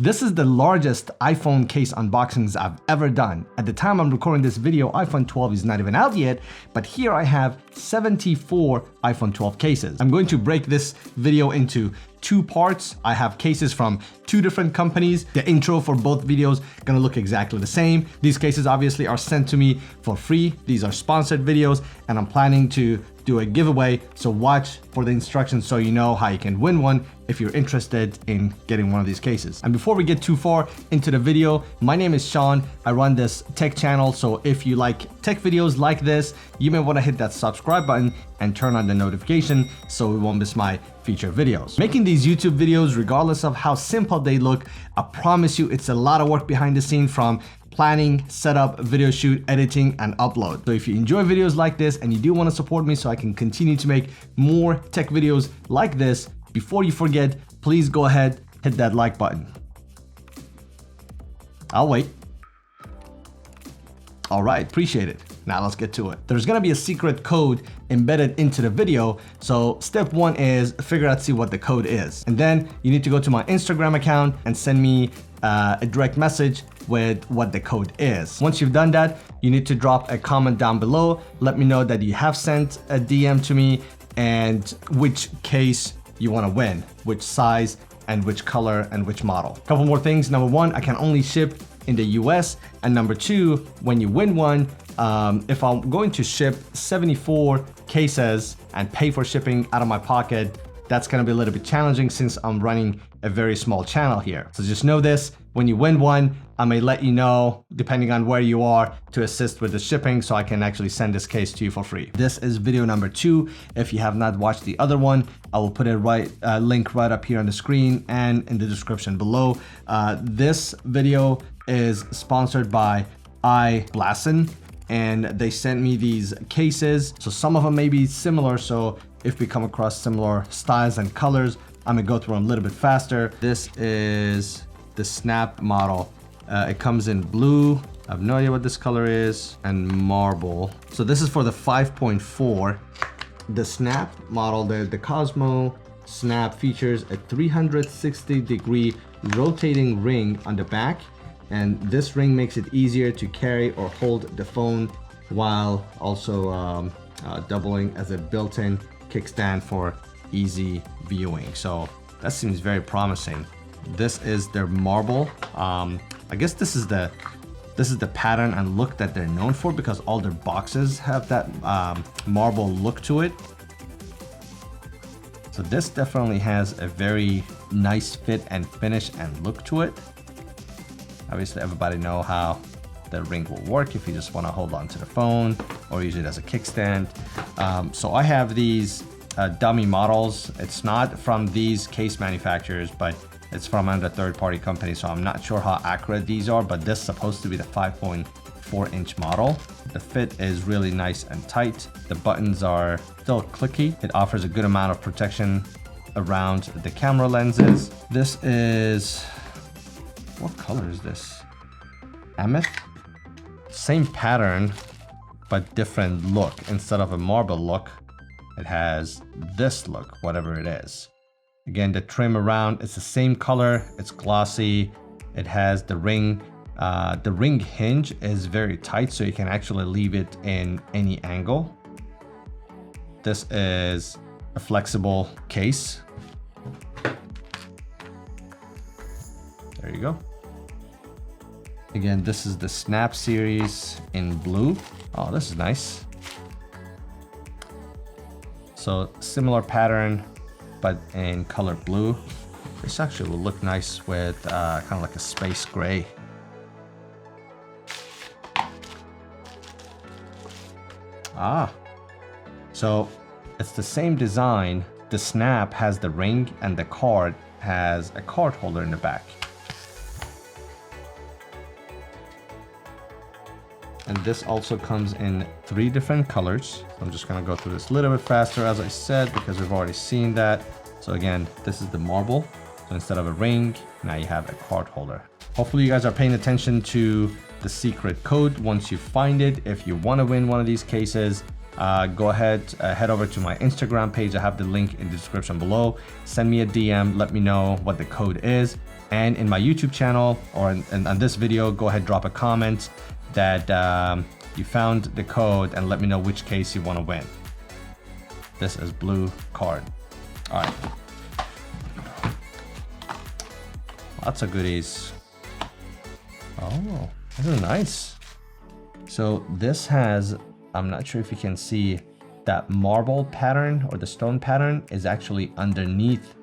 This is the largest iPhone case unboxings I've ever done. At the time I'm recording this video, iPhone 12 is not even out yet, but here I have 74 iPhone 12 cases. I'm going to break this video into two parts. I have cases from two different companies. The intro for both videos gonna look exactly the same. These cases obviously are sent to me for free. These are sponsored videos, and I'm planning to do a giveaway, so watch for the instructions so you know how you can win one if you're interested in getting one of these cases. And before we get too far into the video, my name is Sean. I run this tech channel, so if you like tech videos like this, you may want to hit that subscribe button and turn on the notification so you won't miss my future videos. Making these YouTube videos, regardless of how simple they look, I promise you it's a lot of work behind the scene, from planning, setup, video shoot, editing, and upload. So if you enjoy videos like this and you do want to support me so I can continue to make more tech videos like this, before you forget, please go ahead, hit that like button. I'll wait. All right, appreciate it. Now let's get to it. There's gonna be a secret code embedded into the video. So step one is figure out, see what the code is. And then you need to go to my Instagram account and send me a direct message with what the code is. Once you've done that, you need to drop a comment down below. Let me know that you have sent a DM to me and which case you want to win, which size and which color and which model. Couple more things. Number one, I can only ship in the US. And number two, when you win one, if I'm going to ship 74 cases and pay for shipping out of my pocket, that's gonna be a little bit challenging since I'm running a very small channel here. So just know this, when you win one, I may let you know, depending on where you are, to assist with the shipping so I can actually send this case to you for free. This is video number 2. If you have not watched the other one, I will put a link right up here on the screen and in the description below. This video is sponsored by i-blason, and they sent me these cases. So some of them may be similar, so if we come across similar styles and colors, I'm gonna go through them a little bit faster. This is the Snap model. It comes in blue, I have no idea what this color is, and marble. So this is for the 5.4. The Snap model, the Cosmo Snap, features a 360-degree rotating ring on the back, and this ring makes it easier to carry or hold the phone while also doubling as a built-in kickstand for easy viewing. So that seems very promising. This is their marble. I guess this is the pattern and look that they're known for, because all their boxes have that marble look to it. So this definitely has a very nice fit and finish and look to it. Obviously everybody know how the ring will work if you just want to hold on to the phone or use it as a kickstand. So I have these dummy models. It's not from these case manufacturers, but it's from another third-party company, so I'm not sure how accurate these are, but this is supposed to be the 5.4-inch model. The fit is really nice and tight. The buttons are still clicky. It offers a good amount of protection around the camera lenses. This is, what color is this? Amethyst? Same pattern, but different look. Instead of a marble look, it has this look, whatever it is. Again, the trim around, it's the same color, it's glossy. It has the ring. The ring hinge is very tight, so you can actually leave it in any angle. This is a flexible case. There you go. Again, this is the Snap series in blue. Oh, this is nice. So similar pattern, but in color blue. This actually will look nice with kind of like a space gray. So it's the same design. The Snap has the ring and the card has a card holder in the back. And this also comes in 3 different colors. I'm just gonna go through this a little bit faster, as I said, because we've already seen that. So again, this is the marble. So instead of a ring, now you have a card holder. Hopefully you guys are paying attention to the secret code once you find it. If you wanna win one of these cases, go ahead, head over to my Instagram page. I have the link in the description below. Send me a DM, let me know what the code is. And in my YouTube channel or on this video, go ahead, drop a comment that you found the code and let me know which case you want to win. This is blue card. All right. Lots of goodies. Oh, this is nice. So this has, I'm not sure if you can see, that marble pattern or the stone pattern is actually underneath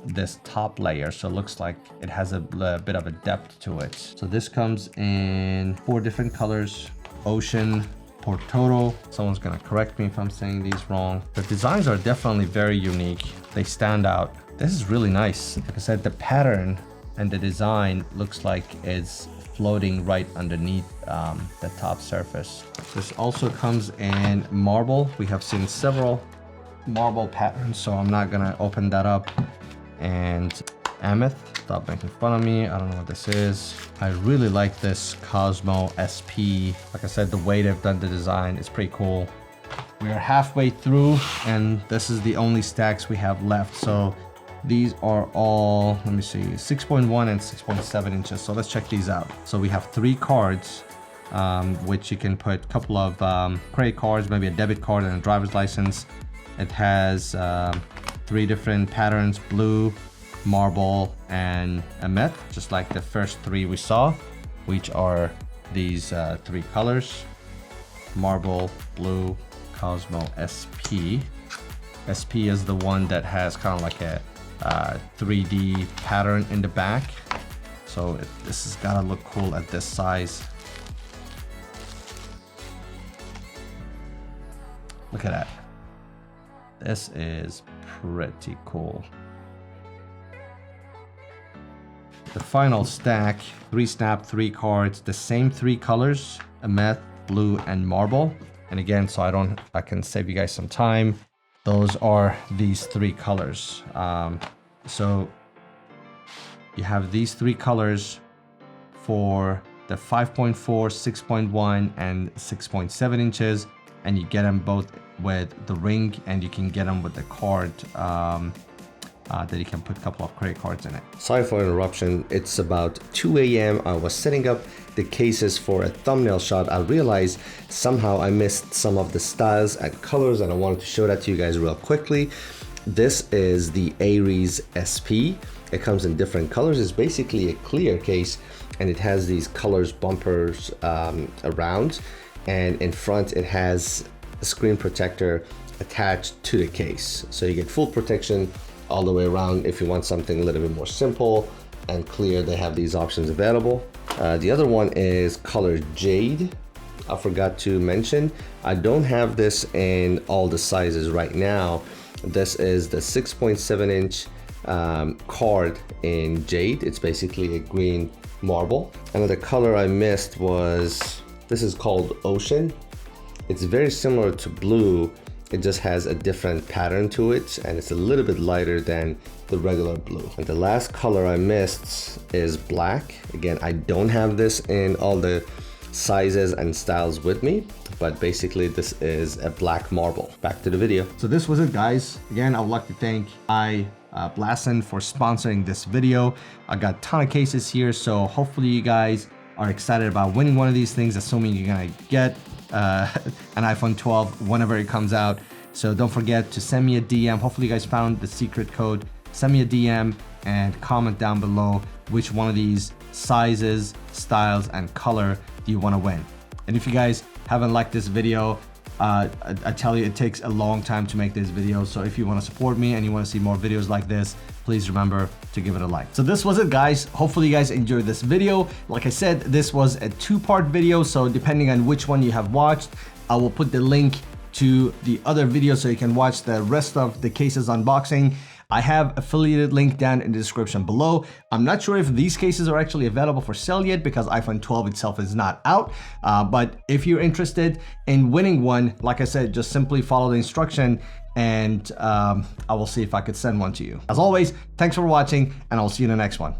this top layer. So it looks like it has a bit of a depth to it. So this comes in 4 different colors: ocean, portoro. Someone's gonna correct me if I'm saying these wrong. The designs are definitely very unique. They stand out. This is really nice. Like I said, the pattern and the design looks like it's floating right underneath the top surface. This also comes in marble. We have seen several marble patterns, so I'm not gonna open that up. And amethyst, stop making fun of me. I don't know what this is. I really like this Cosmo SP. Like I said, the way they've done the design is pretty cool. We are halfway through and this is the only stacks we have left. So these are all, let me see, 6.1 and 6.7 inches. So let's check these out. So we have 3 cards, which you can put a couple of credit cards, maybe a debit card and a driver's license. It has 3 different patterns: blue, marble, and amethyst, just like the first 3 we saw, which are these 3 colors: marble, blue, Cosmo, SP. SP is the one that has kind of like a 3D pattern in the back. So this has gotta look cool at this size. Look at that. This is pretty cool. The final stack, 3 snap, 3 cards, the same 3 colors: amethyst, blue, and marble. And again, so I can save you guys some time, those are these 3 colors. So you have these 3 colors for the 5.4, 6.1, and 6.7 inches, and you get them both with the ring, and you can get them with the card that you can put a couple of credit cards in it. Sorry for interruption. It's about 2 a.m. I was setting up the cases for a thumbnail shot. I realized somehow I missed some of the styles and colors, and I wanted to show that to you guys real quickly. This is the Aries SP. It comes in different colors. It's basically a clear case, and it has these colors bumpers around, and in front it has a screen protector attached to the case. So you get full protection all the way around. If you want something a little bit more simple and clear, they have these options available. The other one is color Jade. I forgot to mention, I don't have this in all the sizes right now. This is the 6.7 inch card in Jade. It's basically a green marble. Another color I missed was, this is called Ocean. It's very similar to blue. It just has a different pattern to it, and it's a little bit lighter than the regular blue. And the last color I missed is black. Again, I don't have this in all the sizes and styles with me, but basically this is a black marble. Back to the video. So this was it, guys. Again, I would like to thank i-blason for sponsoring this video. I got a ton of cases here, so hopefully you guys are excited about winning one of these things, assuming you're gonna get an iPhone 12 whenever it comes out. So don't forget to send me a DM. Hopefully you guys found the secret code. Send me a DM and comment down below which one of these sizes, styles, and color do you want to win. And if you guys haven't liked this video, I tell you, it takes a long time to make this video. So if you want to support me and you want to see more videos like this, please remember to give it a like. So this was it, guys. Hopefully you guys enjoyed this video. Like I said, this was a 2-part video. So depending on which one you have watched, I will put the link to the other video so you can watch the rest of the cases unboxing. I have affiliated link down in the description below. I'm not sure if these cases are actually available for sale yet because iPhone 12 itself is not out. But if you're interested in winning one, like I said, just simply follow the instruction and I will see if I could send one to you. As always, thanks for watching and I'll see you in the next one.